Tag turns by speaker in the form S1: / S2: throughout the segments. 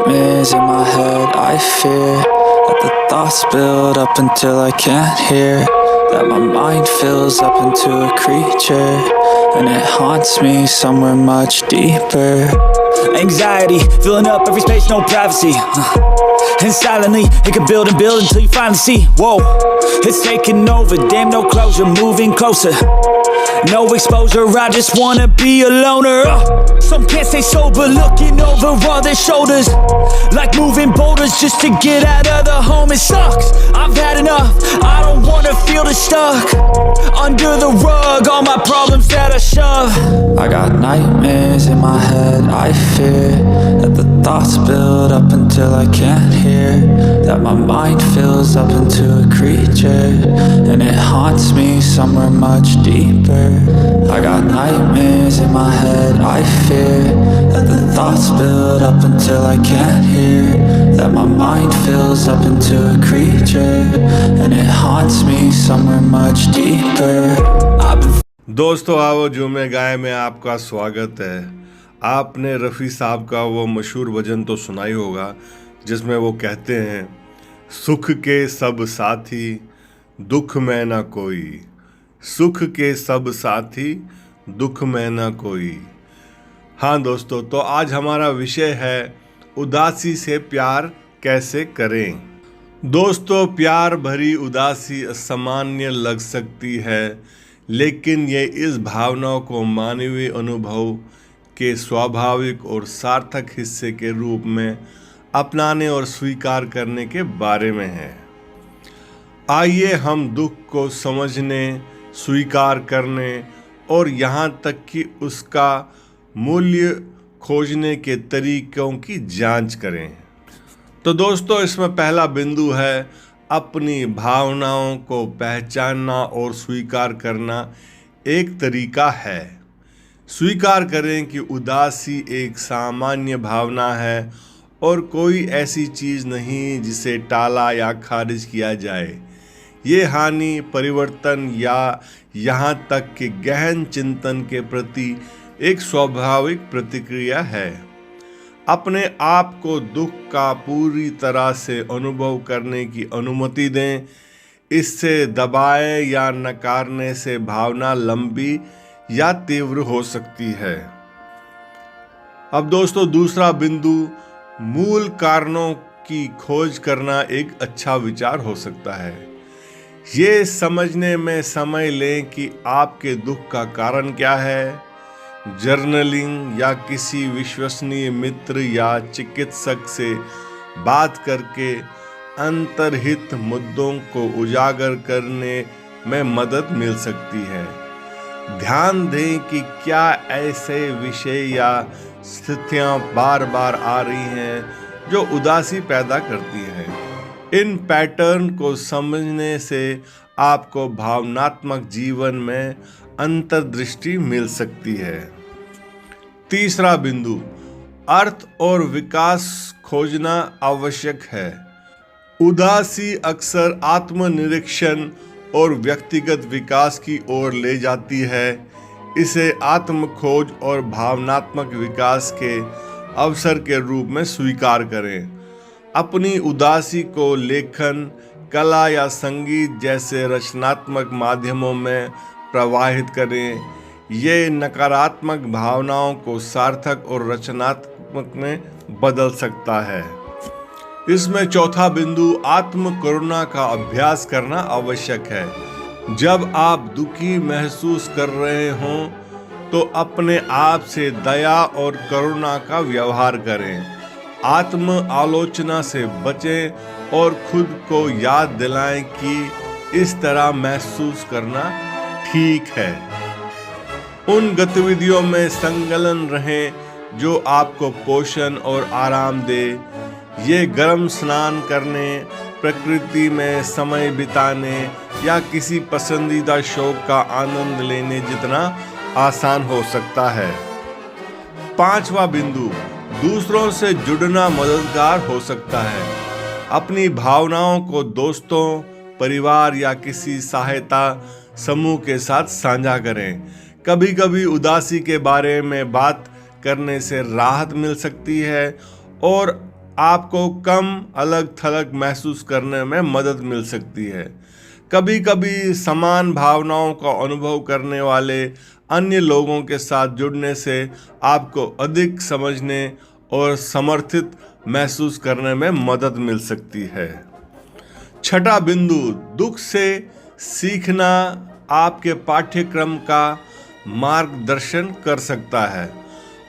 S1: nightmares in my head. I fear that the thoughts build up until I can't hear, that my mind fills up into a creature, and it haunts me somewhere much deeper.
S2: Anxiety, filling up every space, no privacy. And silently, it can build and build until you finally see. Whoa, it's taking over, damn no closure, moving closer. No exposure, I just wanna be a loner. Some can't stay sober, looking over all their shoulders, like moving boulders just to get out of the home. It sucks, I've had enough, I don't wanna feel the stuck under the rug, all my problems that I shove.
S1: I got nightmares in my head. I fear that the thoughts build up until I can't hear, that my mind fills up into a creature, and it haunts me somewhere much deeper. I got nightmares in my head. I fear that the thoughts build up until I can't hear, that my mind fills up into a creature, and it haunts me somewhere much deeper.
S3: दोस्तों आओ जो मैं गाए में आपका स्वागत है। आपने रफ़ी साहब का वो मशहूर भजन तो सुना ही होगा जिसमें वो कहते हैं, सुख के सब साथी दुख में ना कोई, सुख के सब साथी दुख में ना कोई। हाँ दोस्तों, तो आज हमारा विषय है उदासी से प्यार कैसे करें। दोस्तों, प्यार भरी उदासी असामान्य लग सकती है, लेकिन ये इस भावनाओं को मानवीय अनुभव के स्वाभाविक और सार्थक हिस्से के रूप में अपनाने और स्वीकार करने के बारे में है। आइए हम दुख को समझने, स्वीकार करने और यहाँ तक कि उसका मूल्य खोजने के तरीकों की जांच करें। तो दोस्तों, इसमें पहला बिंदु है अपनी भावनाओं को पहचानना और स्वीकार करना। एक तरीका है, स्वीकार करें कि उदासी एक सामान्य भावना है और कोई ऐसी चीज़ नहीं जिसे टाला या खारिज किया जाए। ये हानि, परिवर्तन या यहाँ तक कि गहन चिंतन के प्रति एक स्वाभाविक प्रतिक्रिया है। अपने आप को दुख का पूरी तरह से अनुभव करने की अनुमति दें। इससे दबाए या नकारने से भावना लंबी या तीव्र हो सकती है। अब दोस्तों, दूसरा बिंदु, मूल कारणों की खोज करना एक अच्छा विचार हो सकता है। ये समझने में समय लें कि आपके दुख का कारण क्या है। जर्नलिंग या किसी विश्वसनीय मित्र या चिकित्सक से बात करके अंतर्हित मुद्दों को उजागर करने में मदद मिल सकती है। ध्यान दें कि क्या ऐसे विषय या स्थितियां बार बार आ रही हैं जो उदासी पैदा करती हैं। इन पैटर्न को समझने से आपको भावनात्मक जीवन में अंतर्दृष्टि मिल सकती है। तीसरा बिंदु, अर्थ और विकास खोजना आवश्यक है। उदासी अक्सर आत्मनिरीक्षण और व्यक्तिगत विकास की ओर ले जाती है। इसे आत्म खोज और भावनात्मक विकास के अवसर के रूप में स्वीकार करें। अपनी उदासी को लेखन, कला या संगीत जैसे रचनात्मक माध्यमों में प्रवाहित करें। ये नकारात्मक भावनाओं को सार्थक और रचनात्मक में बदल सकता है। इसमें चौथा बिंदु, आत्म करुणा का अभ्यास करना आवश्यक है। जब आप दुखी महसूस कर रहे हों तो अपने आप से दया और करुणा का व्यवहार करें। आत्म आलोचना से बचें और खुद को याद दिलाएं कि इस तरह महसूस करना ठीक है। उन गतिविधियों में संलग्न रहें जो आपको पोषण और आराम दे। ये गर्म स्नान करने, प्रकृति में समय बिताने या किसी पसंदीदा शौक का आनंद लेने जितना आसान हो सकता है। पांचवा बिंदु, दूसरों से जुड़ना मददगार हो सकता है। अपनी भावनाओं को दोस्तों, परिवार या किसी सहायता समूह के साथ साझा करें। कभी कभी उदासी के बारे में बात करने से राहत मिल सकती है और आपको कम अलग थलग महसूस करने में मदद मिल सकती है। कभी कभी समान भावनाओं का अनुभव करने वाले अन्य लोगों के साथ जुड़ने से आपको अधिक समझने और समर्थित महसूस करने में मदद मिल सकती है। छठा बिंदु, दुख से सीखना आपके पाठ्यक्रम का मार्गदर्शन कर सकता है।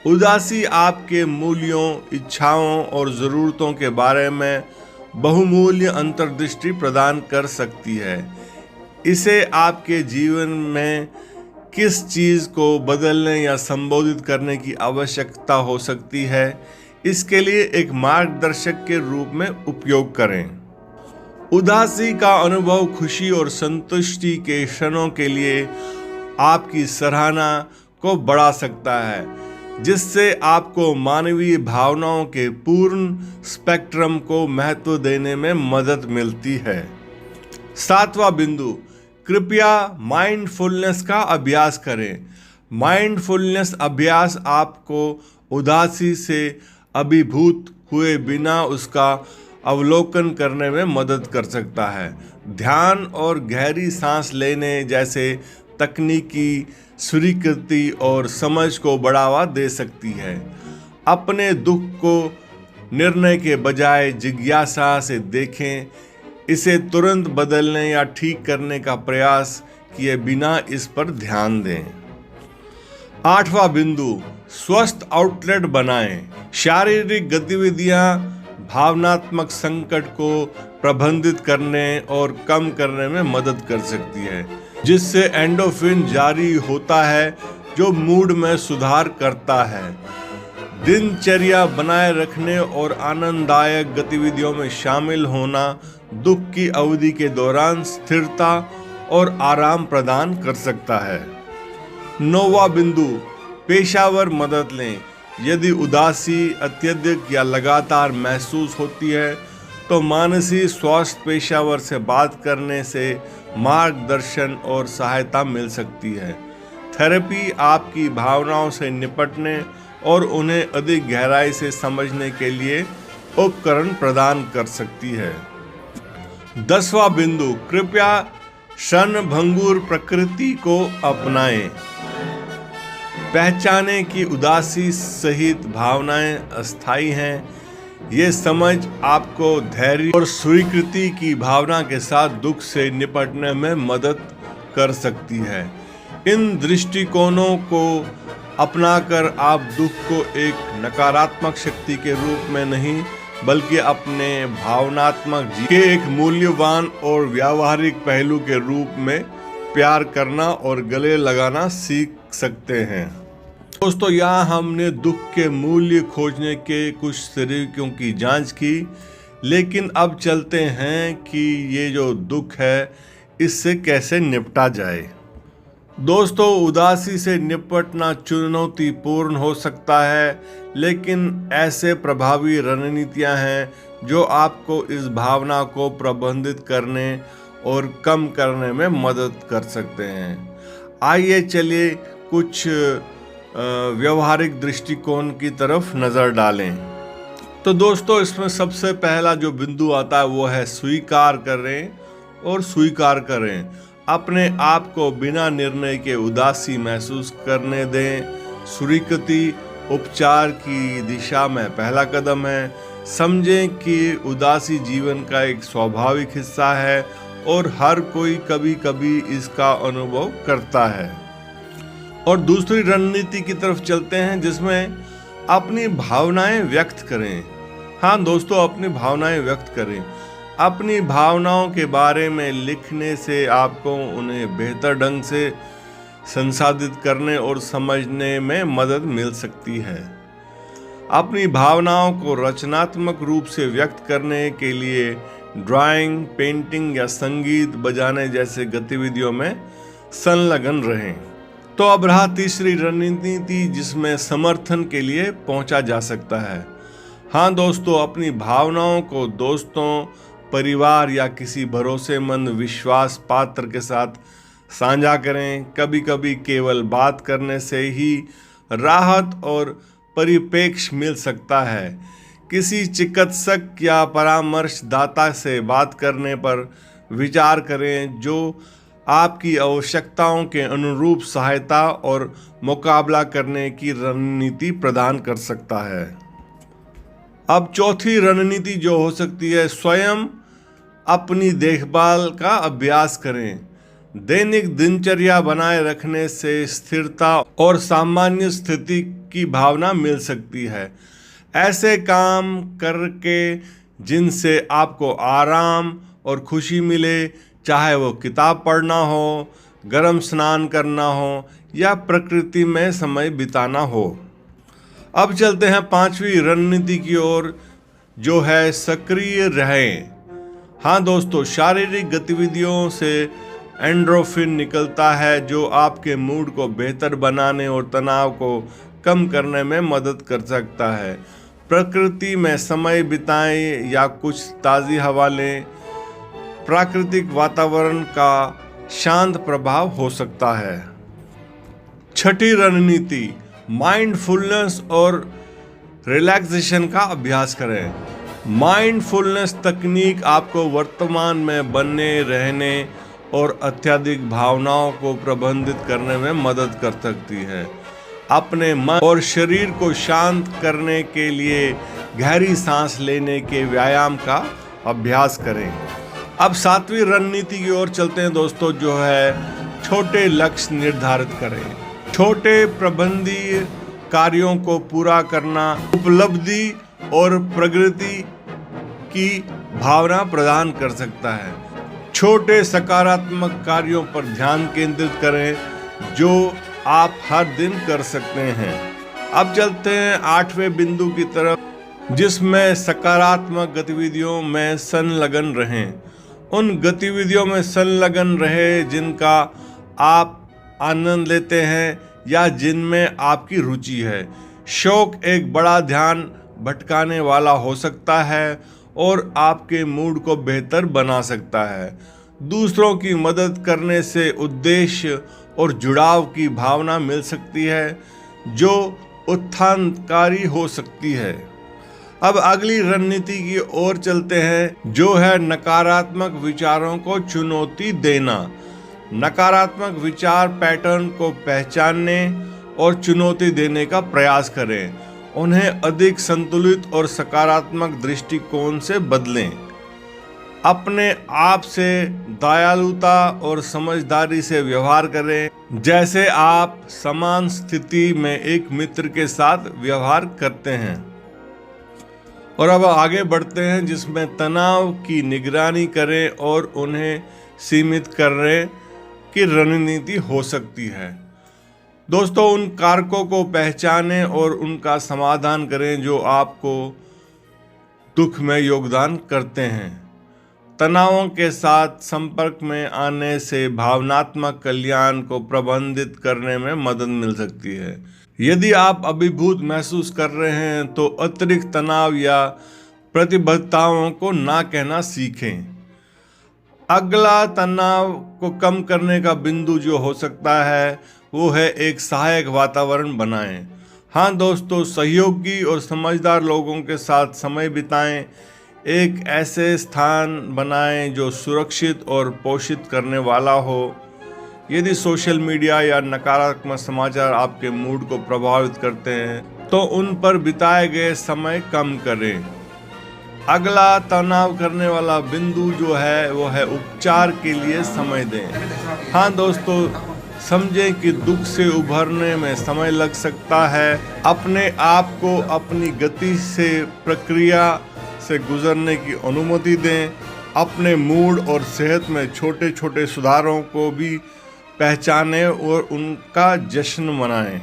S3: उदासी आपके मूल्यों, इच्छाओं और ज़रूरतों के बारे में बहुमूल्य अंतर्दृष्टि प्रदान कर सकती है। इसे आपके जीवन में किस चीज़ को बदलने या संबोधित करने की आवश्यकता हो सकती है, इसके लिए एक मार्गदर्शक के रूप में उपयोग करें। उदासी का अनुभव खुशी और संतुष्टि के क्षणों के लिए आपकी सराहना को बढ़ा सकता है, जिससे आपको मानवीय भावनाओं के पूर्ण स्पेक्ट्रम को महत्व देने में मदद मिलती है। सातवां बिंदु, कृपया माइंडफुलनेस का अभ्यास करें। माइंडफुलनेस अभ्यास आपको उदासी से अभिभूत हुए बिना उसका अवलोकन करने में मदद कर सकता है। ध्यान और गहरी सांस लेने जैसे तकनीकी स्वीकृति और समझ को बढ़ावा दे सकती है। अपने दुख को निर्णय के बजाय जिज्ञासा से देखें, इसे तुरंत बदलने या ठीक करने का प्रयास किए बिना इस पर ध्यान दें। आठवां बिंदु, स्वस्थ आउटलेट बनाएं। शारीरिक गतिविधियां भावनात्मक संकट को प्रबंधित करने और कम करने में मदद कर सकती है, जिससे एंडोर्फिन जारी होता है जो मूड में सुधार करता है। दिनचर्या बनाए रखने और आनंददायक गतिविधियों में शामिल होना दुख की अवधि के दौरान स्थिरता और आराम प्रदान कर सकता है। नौवां बिंदु, पेशेवर मदद लें। यदि उदासी अत्यधिक या लगातार महसूस होती है तो मानसिक स्वास्थ्य पेशेवर से बात करने से मार्गदर्शन और सहायता मिल सकती है। थेरेपी आपकी भावनाओं से निपटने और उन्हें अधिक गहराई से समझने के लिए उपकरण प्रदान कर सकती है। 10वां बिंदु, कृपया क्षणभंगुर प्रकृति को अपनाएं। पहचानें कि उदासी सहित भावनाएं अस्थायी हैं। ये समझ आपको धैर्य और स्वीकृति की भावना के साथ दुख से निपटने में मदद कर सकती है। इन दृष्टिकोणों को अपनाकर आप दुख को एक नकारात्मक शक्ति के रूप में नहीं बल्कि अपने भावनात्मक जीवन के एक मूल्यवान और व्यावहारिक पहलू के रूप में प्यार करना और गले लगाना सीख सकते हैं। दोस्तों, यहाँ हमने दुख के मूल्य खोजने के कुछ तरीकों की जांच की, लेकिन अब चलते हैं कि ये जो दुख है इससे कैसे निपटा जाए। दोस्तों, उदासी से निपटना चुनौतीपूर्ण हो सकता है, लेकिन ऐसे प्रभावी रणनीतियां हैं जो आपको इस भावना को प्रबंधित करने और कम करने में मदद कर सकते हैं। आइए चलिए कुछ व्यवहारिक दृष्टिकोण की तरफ नज़र डालें। तो दोस्तों, इसमें सबसे पहला जो बिंदु आता है वो है स्वीकार करें और स्वीकार करें। अपने आप को बिना निर्णय के उदासी महसूस करने दें। स्वीकृति उपचार की दिशा में पहला कदम है। समझें कि उदासी जीवन का एक स्वाभाविक हिस्सा है और हर कोई कभी कभी इसका अनुभव करता है। और दूसरी रणनीति की तरफ चलते हैं, जिसमें अपनी भावनाएं व्यक्त करें। हाँ दोस्तों, अपनी भावनाएं व्यक्त करें। अपनी भावनाओं के बारे में लिखने से आपको उन्हें बेहतर ढंग से संसाधित करने और समझने में मदद मिल सकती है। अपनी भावनाओं को रचनात्मक रूप से व्यक्त करने के लिए ड्राइंग, पेंटिंग या संगीत बजाने जैसे गतिविधियों में संलग्न रहें। तो अब रहा तीसरी रणनीति, जिसमें समर्थन के लिए पहुंचा जा सकता है। हाँ दोस्तों, अपनी भावनाओं को दोस्तों, परिवार या किसी भरोसेमंद विश्वास पात्र के साथ साझा करें। कभी कभी केवल बात करने से ही राहत और परिप्रेक्ष्य मिल सकता है। किसी चिकित्सक या परामर्शदाता से बात करने पर विचार करें जो आपकी आवश्यकताओं के अनुरूप सहायता और मुकाबला करने की रणनीति प्रदान कर सकता है। अब चौथी रणनीति जो हो सकती है, स्वयं अपनी देखभाल का अभ्यास करें। दैनिक दिनचर्या बनाए रखने से स्थिरता और सामान्य स्थिति की भावना मिल सकती है। ऐसे काम करके जिनसे आपको आराम और खुशी मिले, चाहे वो किताब पढ़ना हो, गर्म स्नान करना हो या प्रकृति में समय बिताना हो। अब चलते हैं पांचवी रणनीति की ओर, जो है सक्रिय रहें। हाँ दोस्तों, शारीरिक गतिविधियों से एंडोर्फिन निकलता है जो आपके मूड को बेहतर बनाने और तनाव को कम करने में मदद कर सकता है। प्रकृति में समय बिताएं या कुछ ताज़ी हवा लें। प्राकृतिक वातावरण का शांत प्रभाव हो सकता है। छठी रणनीति, माइंडफुलनेस और रिलैक्सेशन का अभ्यास करें। माइंडफुलनेस तकनीक आपको वर्तमान में बने रहने और अत्यधिक भावनाओं को प्रबंधित करने में मदद कर सकती है। अपने मन और शरीर को शांत करने के लिए गहरी सांस लेने के व्यायाम का अभ्यास करें। अब सातवीं रणनीति की ओर चलते हैं दोस्तों, जो है छोटे लक्ष्य निर्धारित करें। छोटे प्रबंधनीय कार्यों को पूरा करना उपलब्धि और प्रगति की भावना प्रदान कर सकता है। छोटे सकारात्मक कार्यों पर ध्यान केंद्रित करें जो आप हर दिन कर सकते हैं। अब चलते हैं आठवें बिंदु की तरफ, जिसमें सकारात्मक गतिविधियों में संलग्न रहें। उन गतिविधियों में संलग्न रहे जिनका आप आनंद लेते हैं या जिनमें आपकी रुचि है। शौक एक बड़ा ध्यान भटकाने वाला हो सकता है और आपके मूड को बेहतर बना सकता है। दूसरों की मदद करने से उद्देश्य और जुड़ाव की भावना मिल सकती है जो उत्थानकारी हो सकती है। अब अगली रणनीति की ओर चलते हैं, जो है नकारात्मक विचारों को चुनौती देना। नकारात्मक विचार पैटर्न को पहचानने और चुनौती देने का प्रयास करें। उन्हें अधिक संतुलित और सकारात्मक दृष्टिकोण से बदलें। अपने आप से दयालुता और समझदारी से व्यवहार करें, जैसे आप समान स्थिति में एक मित्र के साथ व्यवहार करते हैं। और अब आगे बढ़ते हैं, जिसमें तनाव की निगरानी करें और उन्हें सीमित करने की रणनीति हो सकती है। दोस्तों, उन कारकों को पहचानें और उनका समाधान करें जो आपको दुख में योगदान करते हैं। तनावों के साथ संपर्क में आने से भावनात्मक कल्याण को प्रबंधित करने में मदद मिल सकती है। यदि आप अभिभूत महसूस कर रहे हैं तो अतिरिक्त तनाव या प्रतिबद्धताओं को ना कहना सीखें। अगला तनाव को कम करने का बिंदु जो हो सकता है वो है एक सहायक वातावरण बनाएं। हाँ दोस्तों, सहयोगी और समझदार लोगों के साथ समय बिताएं। एक ऐसे स्थान बनाएं जो सुरक्षित और पोषित करने वाला हो। यदि सोशल मीडिया या नकारात्मक समाचार आपके मूड को प्रभावित करते हैं तो उन पर बिताए गए समय कम करें। अगला तनाव करने वाला बिंदु जो है वो है उपचार के लिए समय दें। हाँ दोस्तों, समझें कि दुख से उभरने में समय लग सकता है। अपने आप को अपनी गति से प्रक्रिया से गुजरने की अनुमति दें। अपने मूड और सेहत में छोटे छोटे सुधारों को भी पहचानें और उनका जश्न मनाएं।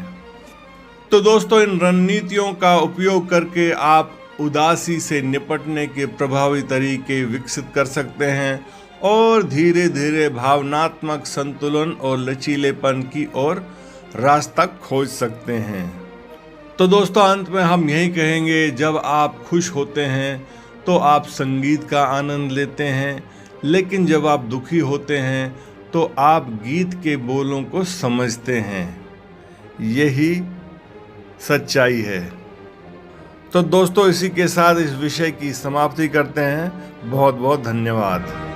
S3: तो दोस्तों, इन रणनीतियों का उपयोग करके आप उदासी से निपटने के प्रभावी तरीके विकसित कर सकते हैं और धीरे धीरे भावनात्मक संतुलन और लचीलेपन की ओर रास्ता खोज सकते हैं। तो दोस्तों, अंत में हम यही कहेंगे, जब आप खुश होते हैं तो आप संगीत का आनंद लेते हैं, लेकिन जब आप दुखी होते हैं तो आप गीत के बोलों को समझते हैं। यही सच्चाई है। तो दोस्तों इसी के साथ इस विषय की समाप्ति करते हैं। बहुत बहुत धन्यवाद।